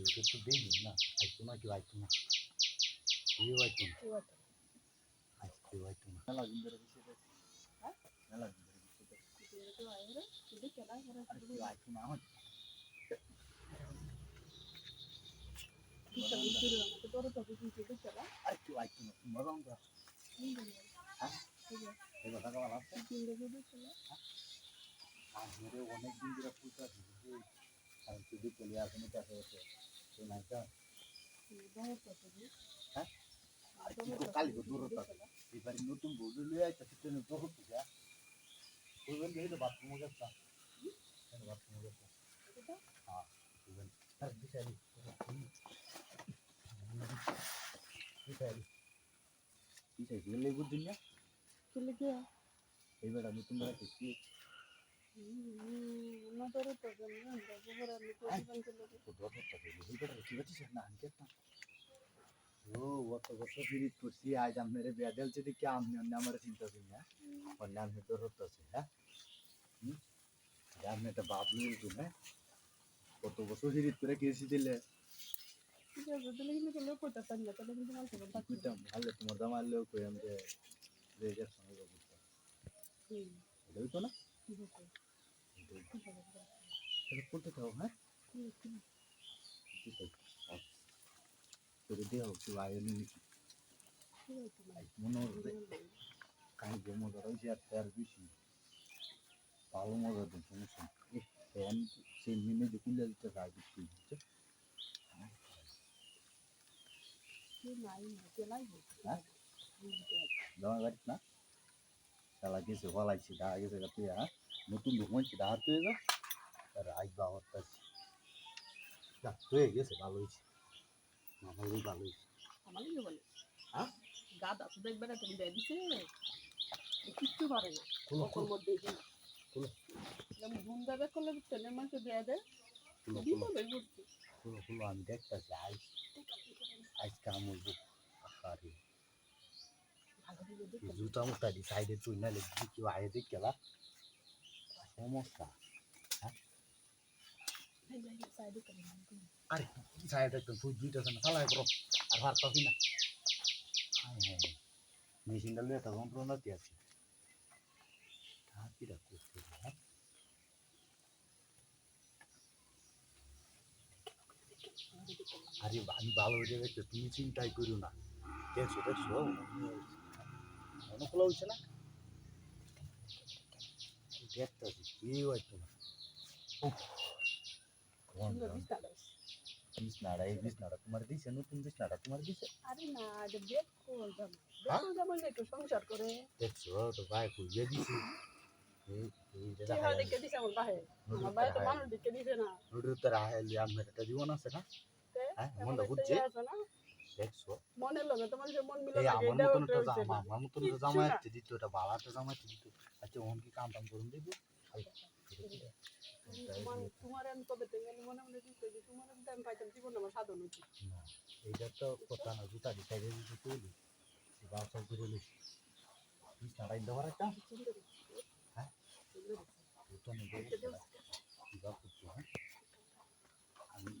এটা তো দেইনি না, আইতো না কেউ আইতো না, কেউ আইতো না, কেউ আইতো না। মেলা দিন ধরে বসে থাকি, মেলা দিন ধরে বসে থাকি, কেউ আইতো না আমার। আর কেউ আইতো না, মজা আমরা এবার টাকা ভালো আছে। আর ধরে অনেক দিন ধরে ফুলটা দিয়েছে, কারণ শুধু চলে আসেনি কাছে হচ্ছে সেই নাইটা। হ্যাঁ আর কি কালি দূরত আছে এবারে নতুন বউলে লয়ে আইতাছে ট্রেনে দূরত যা কইবেন এই তো বাথরুম গেছা, কেন বাথরুম গেছা? হ্যাঁ কইবেন আর বিচারি বিচারি বিচারি গেলে বুঝিন না চলে গিয়া এইবার নতুন বাড়িতে কি না দূরত আছে না গোবর আমি কোন তো দূরত আছে এইবার কি হচ্ছে না আনকে না। ও অত বছর ফিরিত করছি আজ আপনার বিয়া দিলছে দেখি আপনি অন্য আমার চিন্তা করি না অন্য আপনি তো হচ্ছে। হ্যাঁ আপনি একটা বাপ নিয়ে হ্যাঁ কত বছর ফিরিত করে কেসি দিলে ভালো তোমার দাম আনলেও কই আমি যে সঙ্গে এটাই তো না করতে থাও। হ্যাঁ করে দেওয়া একটু আয়োনি মনে হচ্ছে কাহিনী যে মজা রয়েছে আর বেশি ভালো মজা দিন সমস্যা ফ্যান সেই মিনে যে কুলে দিতে যায় বেশি বুঝছে। হ্যাঁ জমা গাড়ি না চালা গেছে বলাইছি দেখা গেছে তুই হ্যাঁ নতুন ঢুকমাইছি দেখা তুই যা আর আসবা আমার কাছে হয়ে গেছে ভালো হয়েছে ভালোই ভালো হয়েছে আমার বলে হ্যাঁ গাদা তো দেখবে না তুমি দেয় দিছে কিচ্ছু পারে না ওর মধ্যে ঘুম দাবে করলে ছেলের মাকে দেয়া দেয় আমি দেখতেছি আজ কাম হইব আরে জুতা মুতা দি সাইডে তুই না লেগে কেউ আগে দেখ গেলা সমস্যা। হ্যাঁ আরে সাইডে একদম তুই দুইটা না চালাই করো আর ভার পাবি না। হ্যাঁ হ্যাঁ মেশিনটা লুয়ে একটা যন্ত্রণাতে আছে কিরা করতে। হ্যাঁ আরে আমি ভালো হয়ে দেখছো তুমি চিন্তাই করো না দেখছো দেখছো মনে খোলা হয়েছে না দেখতেছি কেউ আসতো না। বিছনাটা এই বিছনাটা তোমার দিছে নতুন বিছনাটা তোমার দিছে আরে না দেখো সংসার করে দেখছো তো ভাই খুঁজে দিছি জীবন আছে না হ্যাঁ মনটা বুঝছে দেখছো মনের লগে তোমার মন মিলে আমার মতন তো জামাইতে দিত এটা বালাটা জামাইতে দিত আচ্ছা ওন কি কাম টাম করুন দেখবো তোমার আমি কবে থেকে মনে মনে দিতে যে তোমার আমি পাইতাম জীবন আমার সাধন হচ্ছে না এইটা তো কথা না জুতা দিতে দিতে চলি বাসা করে লইছি বিছনাটা দেওয়ার একটা হ্যাঁ জুতা নিয়ে আমি